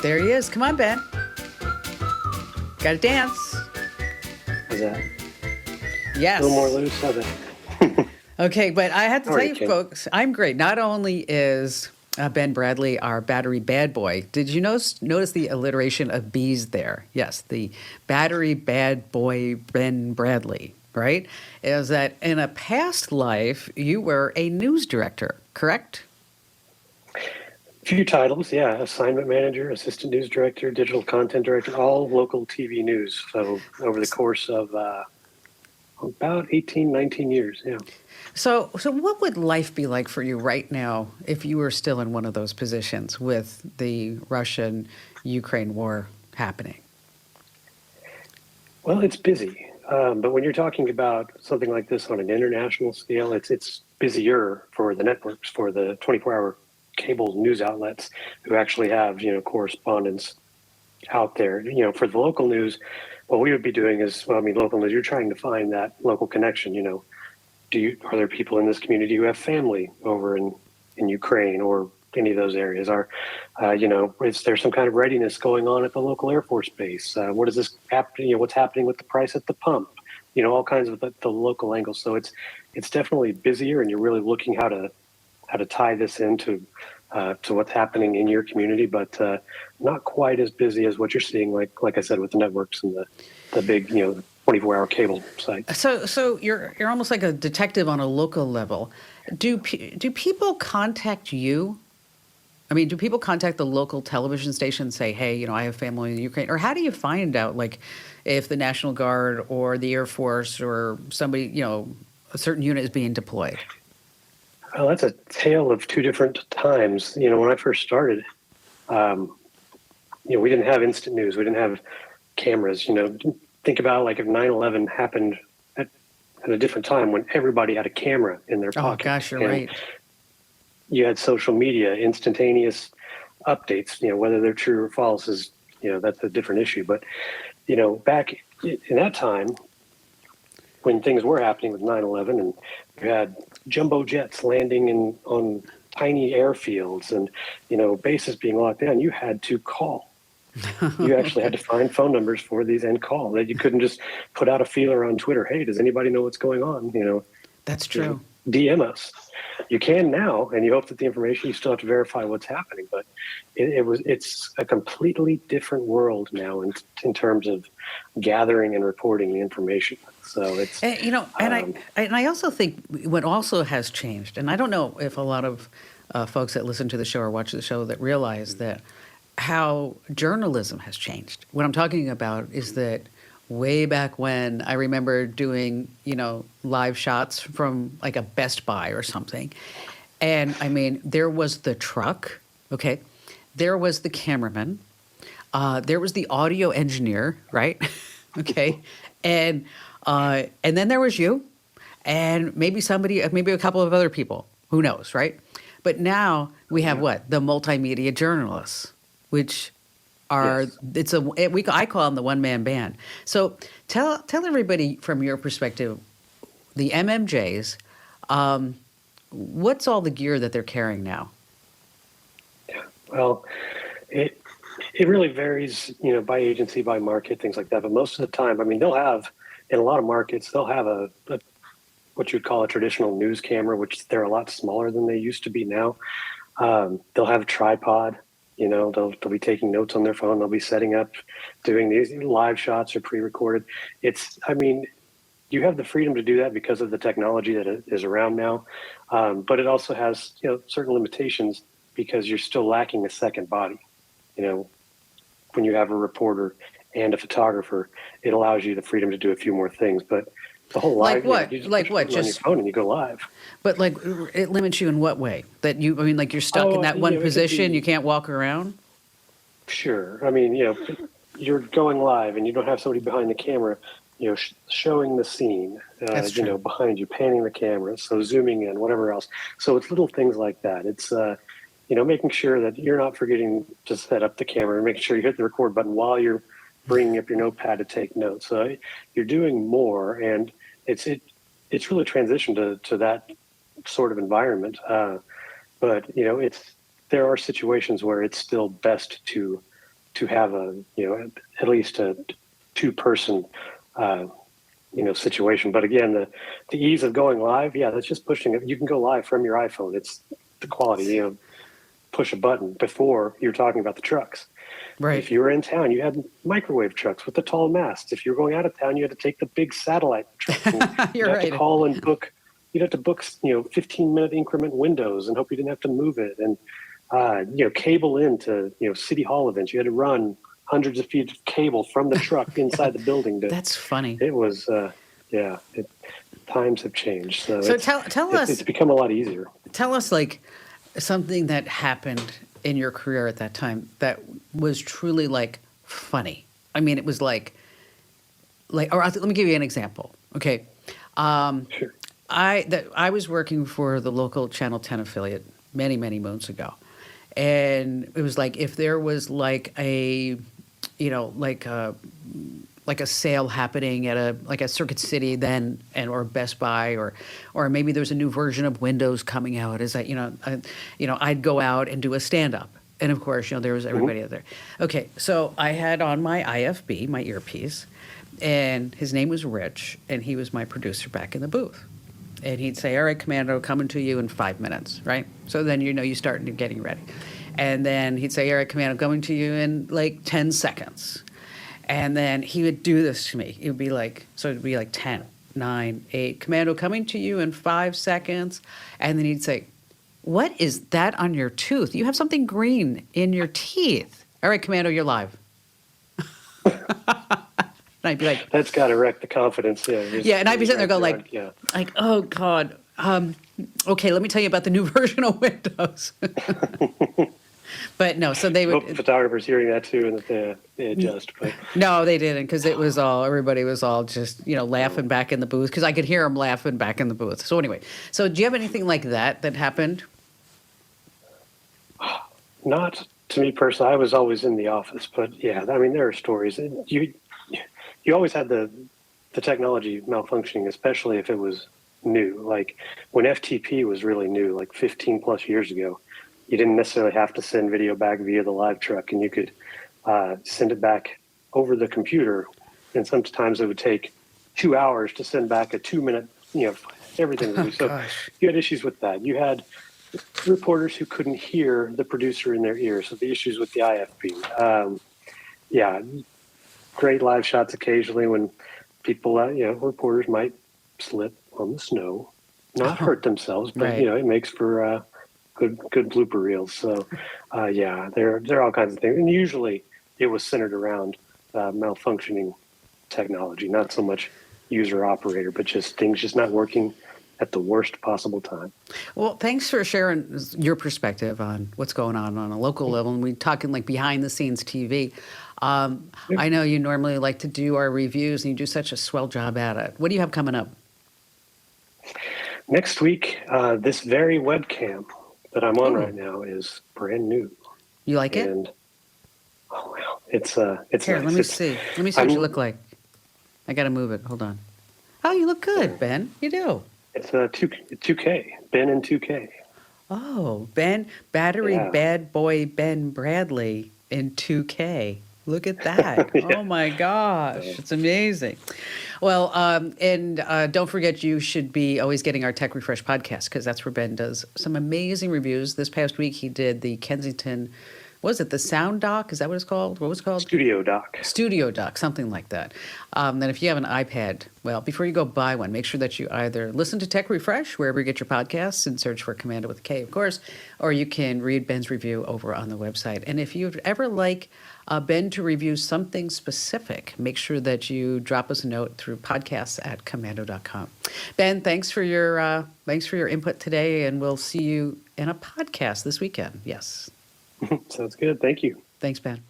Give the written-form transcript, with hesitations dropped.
There he is. Come on, Ben. Got to dance. Is that Yes. a little more loose? How's it? Okay, but I have to How tell are you, you, Kim? folks, I'm great. Not only is Ben Bradley our battery bad boy, did you notice the alliteration of B's there? Yes, the battery bad boy Ben Bradley, right? Is that in a past life, you were a news director, correct? A few titles, yeah. Assignment manager, assistant news director, digital content director, all local TV news. So over the course of about 18, 19 years, yeah. So what would life be like for you right now if you were still in one of those positions with the Russian-Ukraine war happening? Well, it's busy. But when you're talking about something like this on an international scale, it's busier for the networks, for the 24-hour cable news outlets who actually have, correspondents out there. For the local news, what we would be doing is, well, I mean, local news, you're trying to find that local connection. Are there people in this community who have family over in Ukraine or any of those areas? Is there some kind of readiness going on at the local Air Force base? What is this happening? What's happening with the price at the pump? All kinds of the local angles. So it's definitely busier, and you're really looking how to tie this into to what's happening in your community, but not quite as busy as what you're seeing, like I said, with the networks and the big 24-hour cable sites. So you're almost like a detective on a local level. Do people contact you? I mean, do people contact the local television station and say, "Hey, I have family in Ukraine," or how do you find out, like, if the National Guard or the Air Force or somebody, a certain unit is being deployed? Well, that's a tale of two different times. When I first started, we didn't have instant news. We didn't have cameras. Think about like if 9/11 happened at a different time when everybody had a camera in their Oh pocket. gosh, you're And right. you had social media, instantaneous updates. Whether they're true or false is that's a different issue. But back in that time, when things were happening with 9/11, and you had jumbo jets landing on tiny airfields, and bases being locked down, you had to call. You actually had to find phone numbers for these and call. That you couldn't just put out a feeler on Twitter. Hey, does anybody know what's going on? That's true. DM us. You can now, and you hope that the information, you still have to verify what's happening. But it's a completely different world now in terms of gathering and reporting the information. So it's And I also think what also has changed, and I don't know if a lot of folks that listen to the show or watch the show that realize that how journalism has changed. What I'm talking about is that way back when I remember doing, live shots from like a Best Buy or something. And I mean, there was the truck, okay? There was the cameraman. There was the audio engineer, right? Okay. And then there was you and maybe maybe a couple of other people. Who knows, right? But now we have what? The multimedia journalists, which are Yes. I call them the one-man band. So tell everybody from your perspective, the MMJs, what's all the gear that they're carrying now? Well, it really varies, by agency, by market, things like that. But most of the time, I mean, they'll have in a lot of markets, they'll have a what you'd call a traditional news camera, which they're a lot smaller than they used to be now. They'll have a tripod. They'll be taking notes on their phone. They'll be setting up, doing these live shots or pre-recorded. You have the freedom to do that because of the technology that is around now. But it also has, certain limitations because you're still lacking a second body. When you have a reporter and a photographer, it allows you the freedom to do a few more things. But the whole Like live, what? you just Like put your what? phone on your phone and you go live. But like it limits you in what way? Like you're stuck in that one It could position, be. you can't walk around? Sure. I mean, you're going live and you don't have somebody behind the camera, showing the scene, That's true. behind you, panning the camera, so zooming in, whatever else. So it's little things like that. It's, making sure that you're not forgetting to set up the camera and making sure you hit the record button while you're bringing up your notepad to take notes. So you're doing more, and it's really transitioned to that sort of environment. But there are situations where it's still best to to have a, at least a two-person, situation. But again, the ease of going live, yeah, that's just pushing it. You can go live from your iPhone. It's the quality, push a button. Before, you're talking about the trucks. Right. If you were in town, you had microwave trucks with the tall masts. If you were going out of town, you had to take the big satellite trucks. You're you'd have right. to call and book. You'd have to book, 15-minute increment windows and hope you didn't have to move it. And cable into city hall events. You had to run hundreds of feet of cable from the truck inside the building. That's funny. It was, times have changed. So, So tell us. It's become a lot easier. Tell us, like, something that happened in your career at that time that was truly, like, funny. I mean, it was like, or let me give you an example. Okay. Sure. I was working for the local Channel 10 affiliate many, many moons ago. And it was like, if there was like a sale happening at a Circuit City then, or Best Buy, or maybe there's a new version of Windows coming out. I'd go out and do a stand up, and of course, there was everybody out there. Okay, so I had on my IFB, my earpiece, and his name was Rich, and he was my producer back in the booth. And he'd say, "All right, Komando, coming to you in 5 minutes," right? So then you start getting ready. And then he'd say, "All right, Komando, coming to you in like 10 seconds." And then he would do this to me. It would be like, 10, 9, 8, Komando, coming to you in 5 seconds. And then he'd say, "What is that on your tooth? You have something green in your teeth." "All right, Komando, you're live." And I'd be like, that's got to wreck the confidence. Yeah. And I'd be sitting there going like, "Oh God. Okay, let me tell you about the new version of Windows." But no, so they would. Hope photographers hearing that too, and that they adjust. But no, they didn't, because everybody was all just laughing back in the booth, because I could hear them laughing back in the booth. So anyway, do you have anything like that happened? not to me personally. I was always in the office, but yeah, I mean there are stories. You always had the technology malfunctioning, especially if it was new. Like when FTP was really new, like 15 plus years ago. You didn't necessarily have to send video back via the live truck, and you could send it back over the computer. And sometimes it would take 2 hours to send back a 2-minute, everything. So you had issues with that. You had reporters who couldn't hear the producer in their ear. So the issues with the IFB. Great live shots occasionally when people, reporters might slip on the snow, not hurt themselves, but, right. It makes for good blooper reels. So, there are all kinds of things. And usually it was centered around malfunctioning technology, not so much user operator, but just things just not working at the worst possible time. Well, thanks for sharing your perspective on what's going on a local level. And we're talking like behind the scenes TV. I know you normally like to do our reviews, and you do such a swell job at it. What do you have coming up? Next week, this very webcam that I'm on right now is brand new. You like it? And it's Here, nice. let me see. Let me see what you look like. I got to move it. Hold on. Oh, you look good, Ben. You do. It's 2K. Ben in 2K. Oh, Ben, battery bad boy Ben Bradley in 2K. Look at that. Yeah. Oh, my gosh. It's amazing. Well, and don't forget, you should be always getting our Tech Refresh podcast, because that's where Ben does some amazing reviews. This past week, he did the Kensington, the Sound Dock? Is that what it's called? What was it called? Studio Dock. Studio Dock, something like that. Then if you have an iPad, well, before you go buy one, make sure that you either listen to Tech Refresh, wherever you get your podcasts, and search for Komando with a K, of course, or you can read Ben's review over on the website. And if you'd ever like Ben to review something specific, make sure that you drop us a note through podcasts@komando.com. Ben, thanks for your input today, and we'll see you in a podcast this weekend. Yes. Sounds good. Thank you. Thanks, Ben.